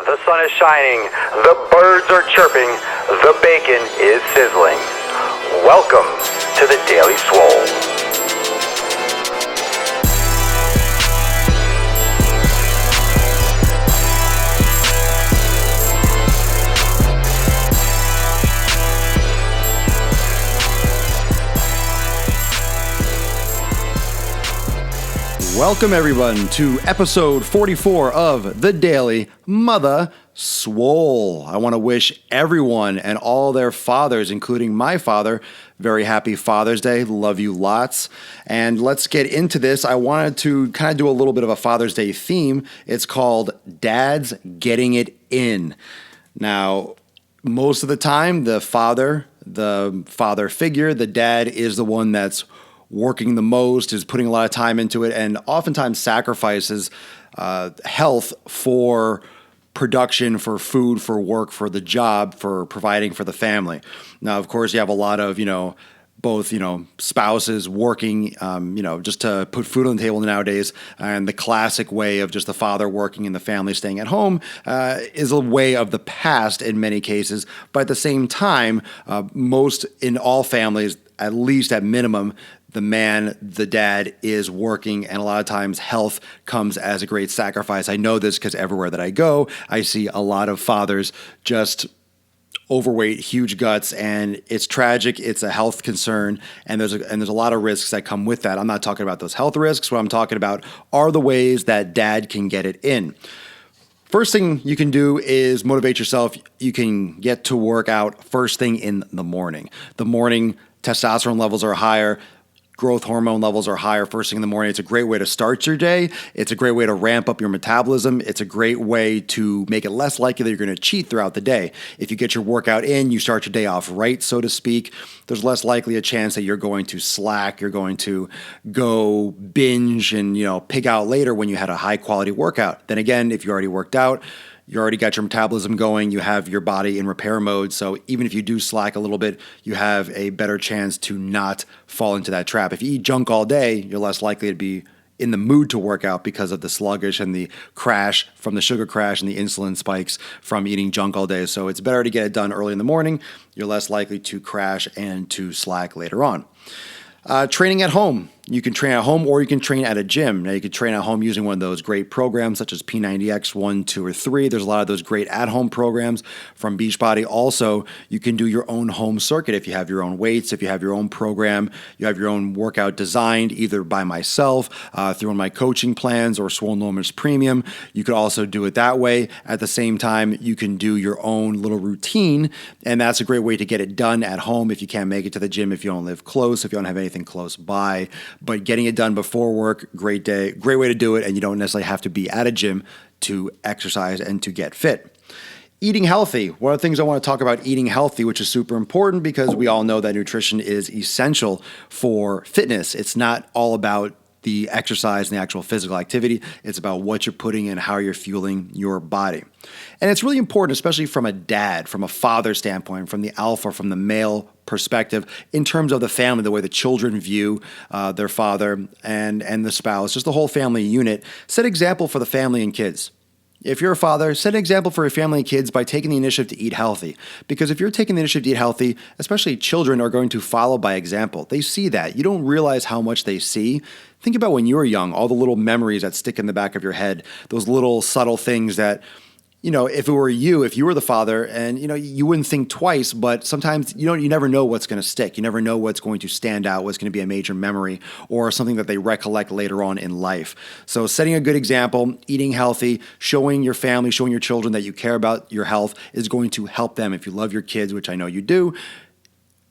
The sun is shining, the birds are chirping, the bacon is sizzling. Welcome to the Daily Swole. Welcome everyone to episode 44 of the Daily Mother Swole. I want to wish everyone and all their fathers, including my father, very happy Father's Day. Love you lots. And let's get into this. I wanted to kind of do a little bit of a Father's Day theme. It's called Dad's Getting It In. Now, most of the time, the father figure, the dad is the one that's working the most, is putting a lot of time into it, and oftentimes sacrifices health for production, for food, for work, for the job, for providing for the family. Now, of course, you have a lot of, both, spouses working, just to put food on the table nowadays. And the classic way of just the father working and the family staying at home is a way of the past in many cases. But at the same time, most in all families, at least at minimum, the man, the dad, is working, and a lot of times health comes as a great sacrifice. I know this because everywhere that I go, I see a lot of fathers just overweight, huge guts, and it's tragic. It's a health concern, and there's a lot of risks that come with that. I'm not talking about those health risks. What I'm talking about are the ways that dad can get it in. First thing you can do is motivate yourself. You can get to work out first thing in the morning. The morning testosterone levels are higher. Growth hormone levels are higher first thing in the morning. It's a great way to start your day. It's a great way to ramp up your metabolism. It's a great way to make it less likely that you're going to cheat throughout the day. If you get your workout in, you start your day off right, so to speak, there's less likely a chance that you're going to slack, you're going to go binge and, pig out later when you had a high quality workout. Then again, if you already worked out, you already got your metabolism going, you have your body in repair mode, so even if you do slack a little bit, you have a better chance to not fall into that trap. If you eat junk all day, you're less likely to be in the mood to work out because of the sluggish and the crash from the sugar crash and the insulin spikes from eating junk all day. So it's better to get it done early in the morning. You're less likely to crash and to slack later on. Training at home. You can train at home or you can train at a gym. Now, you can train at home using one of those great programs such as P90X 1, 2, or 3. There's a lot of those great at-home programs from Beachbody. Also, you can do your own home circuit if you have your own weights, if you have your own program, you have your own workout designed either by myself, through one of my coaching plans, or Swolenormous Premium. You could also do it that way. At the same time, you can do your own little routine, and that's a great way to get it done at home if you can't make it to the gym, if you don't live close, if you don't have anything close by. But getting it done before work, great way to do it, and you don't necessarily have to be at a gym to exercise and to get fit. Eating healthy. One of the things I want to talk about eating healthy, which is super important because we all know that nutrition is essential for fitness. It's not all about the exercise and the actual physical activity. It's about what you're putting in, how you're fueling your body. And it's really important, especially from a dad, from a father standpoint, from the alpha, from the male perspective, in terms of the family, the way the children view their father and the spouse, just the whole family unit. Set example for the family and kids. If you're a father, set an example for your family and kids by taking the initiative to eat healthy. Because if you're taking the initiative to eat healthy, especially children are going to follow by example. They see that. You don't realize how much they see. Think about when you were young, all the little memories that stick in the back of your head, those little subtle things that, if it were you, if you were the father, and, you wouldn't think twice, but sometimes, you never know what's going to stick. You never know what's going to stand out, what's going to be a major memory or something that they recollect later on in life. So setting a good example, eating healthy, showing your family, showing your children that you care about your health is going to help them. If you love your kids, which I know you do,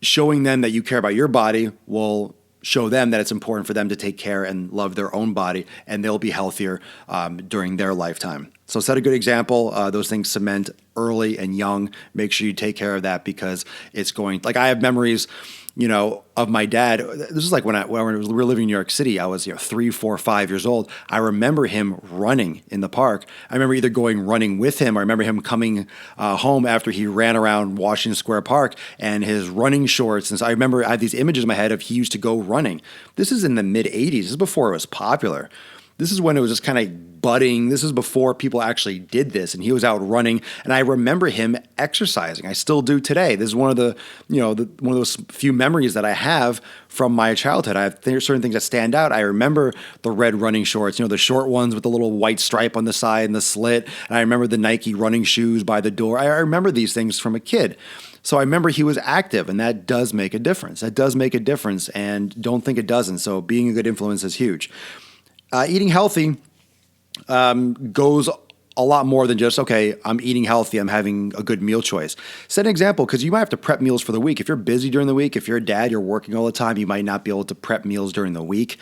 showing them that you care about your body will show them that it's important for them to take care and love their own body, and they'll be healthier during their lifetime. So set a good example. Those things cement early and young. Make sure you take care of that because it's going, like I have memories, of my dad. This is like when we were living in New York City. I was 3, 4, 5 years old. I remember him running in the park. I remember either going running with him. I remember him coming home after he ran around Washington Square Park and his running shorts. And so I remember I had these images in my head of he used to go running. This is in the mid 80s. This is before it was popular. This is when it was just kind of budding. This is before people actually did this, and he was out running. And I remember him exercising. I still do today. This is one of the, one of those few memories that I have from my childhood. I have certain things that stand out. I remember the red running shorts, the short ones with the little white stripe on the side and the slit. And I remember the Nike running shoes by the door. I remember these things from a kid. So I remember he was active, and that does make a difference. That does make a difference, and don't think it doesn't. So being a good influence is huge. Eating healthy goes a lot more than just, okay, I'm eating healthy, I'm having a good meal choice. Set an example, because you might have to prep meals for the week. If you're busy during the week, if you're a dad, you're working all the time, you might not be able to prep meals during the week.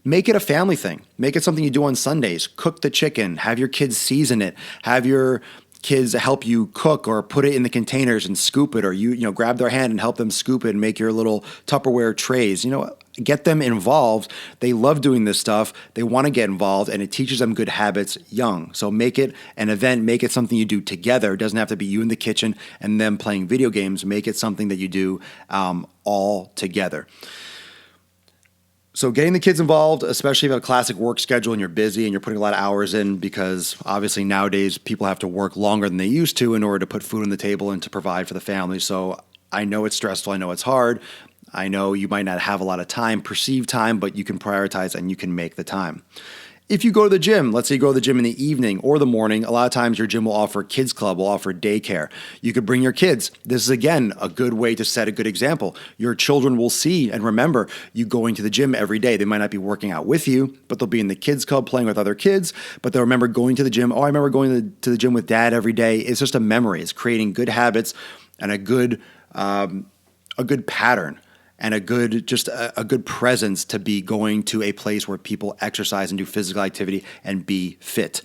Make it a family thing. Make it something you do on Sundays. Cook the chicken. Have your kids season it. Have your kids help you cook, or put it in the containers and scoop it, or you grab their hand and help them scoop it and make your little Tupperware trays. Get them involved. They love doing this stuff. They want to get involved, and it teaches them good habits young. So make it an event. Make it something you do together. It doesn't have to be you in the kitchen and them playing video games. Make it something that you do all together. So getting the kids involved, especially if you have a classic work schedule and you're busy and you're putting a lot of hours in, because obviously nowadays people have to work longer than they used to in order to put food on the table and to provide for the family. So I know it's stressful. I know it's hard. I know you might not have a lot of time, perceived time, but you can prioritize and you can make the time. If you go to the gym, let's say you go to the gym in the evening or the morning, a lot of times your gym will offer kids club, will offer daycare. You could bring your kids. This is, again, a good way to set a good example. Your children will see and remember you going to the gym every day. They might not be working out with you, but they'll be in the kids club playing with other kids, but they'll remember going to the gym. Oh, I remember going to the gym with dad every day. It's just a memory. It's creating good habits and a good pattern. And a good presence to be going to a place where people exercise and do physical activity and be fit.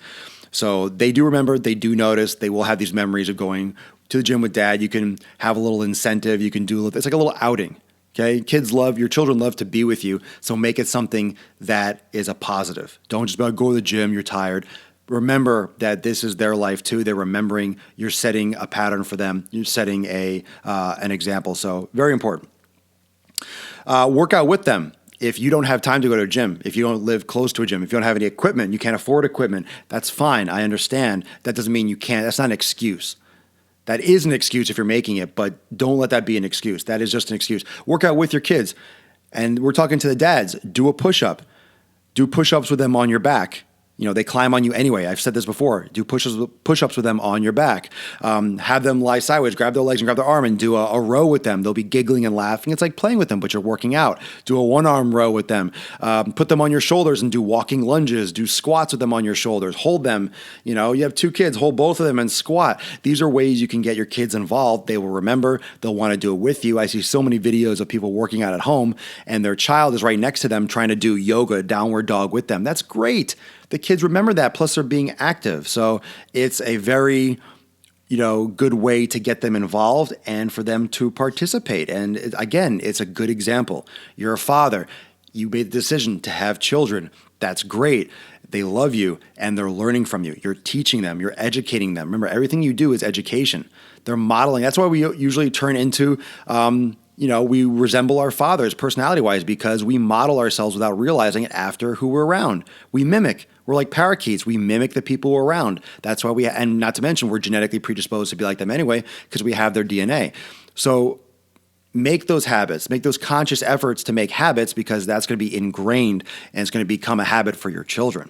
So they do remember, they do notice, they will have these memories of going to the gym with dad. You can have a little incentive. You can it's like a little outing. Okay. Your children love to be with you. So make it something that is a positive. Don't just go to the gym, you're tired. Remember that this is their life too. They're remembering, you're setting a pattern for them. You're setting an example. So very important. Work out with them. If you don't have time to go to a gym, if you don't live close to a gym, if you don't have any equipment, you can't afford equipment, that's fine. I understand. That doesn't mean you can't. That's not an excuse. That is an excuse if you're making it, but don't let that be an excuse. That is just an excuse. Work out with your kids. And we're talking to the dads. Do a push-up. Do push-ups with them on your back. They climb on you anyway. I've said this before. Do push-ups with them on your back. Have them lie sideways, grab their legs and grab their arm and do a row with them. They'll be giggling and laughing. It's like playing with them, but you're working out. Do a one-arm row with them. Put them on your shoulders and do walking lunges. Do squats with them on your shoulders. Hold them. You have 2 kids. Hold both of them and squat. These are ways you can get your kids involved. They will remember. They'll want to do it with you. I see so many videos of people working out at home, and their child is right next to them trying to do yoga, downward dog with them. That's great. The kids remember that, plus they're being active. So it's a very, good way to get them involved and for them to participate. And again, it's a good example. You're a father. You made the decision to have children. That's great. They love you and they're learning from you. You're teaching them. You're educating them. Remember, everything you do is education. They're modeling. That's why we usually turn into we resemble our fathers personality-wise, because we model ourselves without realizing it after who we're around. We mimic. We're like parakeets. We mimic the people we're around. That's why and not to mention, we're genetically predisposed to be like them anyway, because we have their DNA. So make those habits, make those conscious efforts to make habits, because that's going to be ingrained and it's going to become a habit for your children.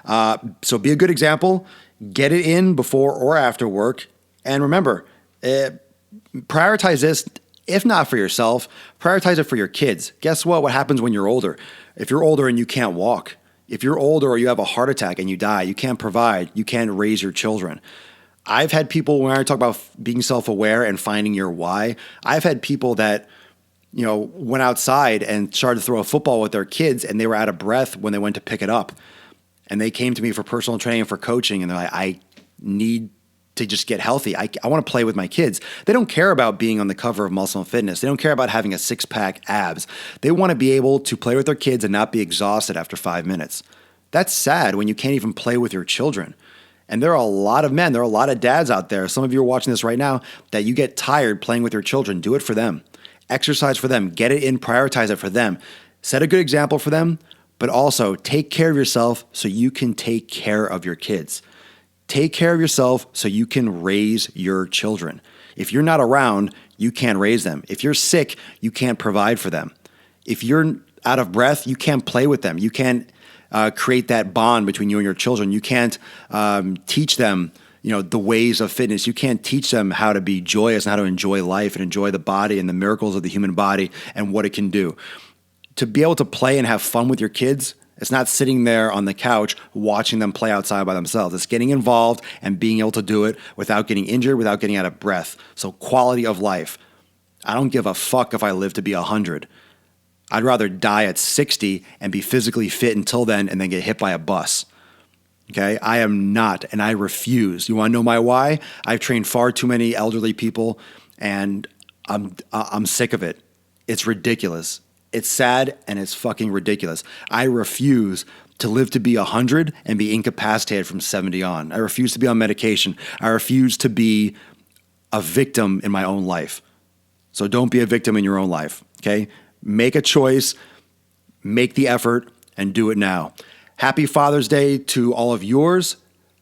So be a good example. Get it in before or after work. And remember, prioritize this. If not for yourself, prioritize it for your kids. Guess what? What happens when you're older? If you're older and you can't walk, if you're older or you have a heart attack and you die, you can't provide, you can't raise your children. I've had people, when I talk about being self-aware and finding your why, I've had people that, went outside and started to throw a football with their kids and they were out of breath when they went to pick it up. And they came to me for personal training and for coaching, and they're like, I need to just get healthy. I want to play with my kids. They don't care about being on the cover of Muscle and Fitness. They don't care about having a 6-pack abs. They want to be able to play with their kids and not be exhausted after 5 minutes. That's sad when you can't even play with your children. And there are a lot of men, there are a lot of dads out there. Some of you are watching this right now that you get tired playing with your children. Do it for them. Exercise for them. Get it in, prioritize it for them. Set a good example for them, but also take care of yourself so you can take care of your kids. Take care of yourself so you can raise your children. If you're not around, you can't raise them. If you're sick, you can't provide for them. If you're out of breath, you can't play with them. You can't create that bond between you and your children. You can't teach them, the ways of fitness. You can't teach them how to be joyous and how to enjoy life and enjoy the body and the miracles of the human body and what it can do. To be able to play and have fun with your kids, it's not sitting there on the couch watching them play outside by themselves. It's getting involved and being able to do it without getting injured, without getting out of breath. So quality of life. I don't give a fuck if I live to be 100. I'd rather die at 60 and be physically fit until then and then get hit by a bus. Okay? I am not, and I refuse. You want to know my why? I've trained far too many elderly people, and I'm sick of it. It's ridiculous. It's sad, and it's fucking ridiculous. I refuse to live to be 100 and be incapacitated from 70 on. I refuse to be on medication. I refuse to be a victim in my own life. So don't be a victim in your own life, okay? Make a choice, make the effort, and do it now. Happy Father's Day to all of yours.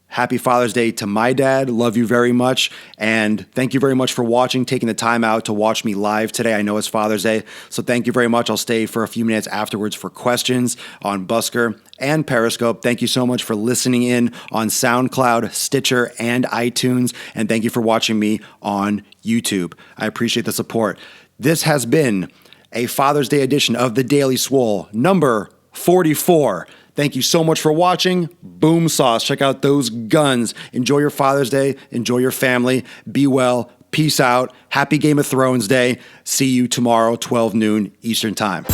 Happy Father's Day to my dad. Love you very much. And thank you very much for watching, taking the time out to watch me live today. I know it's Father's Day, so thank you very much. I'll stay for a few minutes afterwards for questions on BUSKER and Periscope. Thank you so much for listening in on SoundCloud, Stitcher, and iTunes. And thank you for watching me on YouTube. I appreciate the support. This has been a Father's Day edition of The Daily Swole, number 44. Thank you so much for watching. Boom sauce. Check out those guns. Enjoy your Father's Day. Enjoy your family. Be well. Peace out. Happy Game of Thrones Day. See you tomorrow, 12 noon Eastern Time.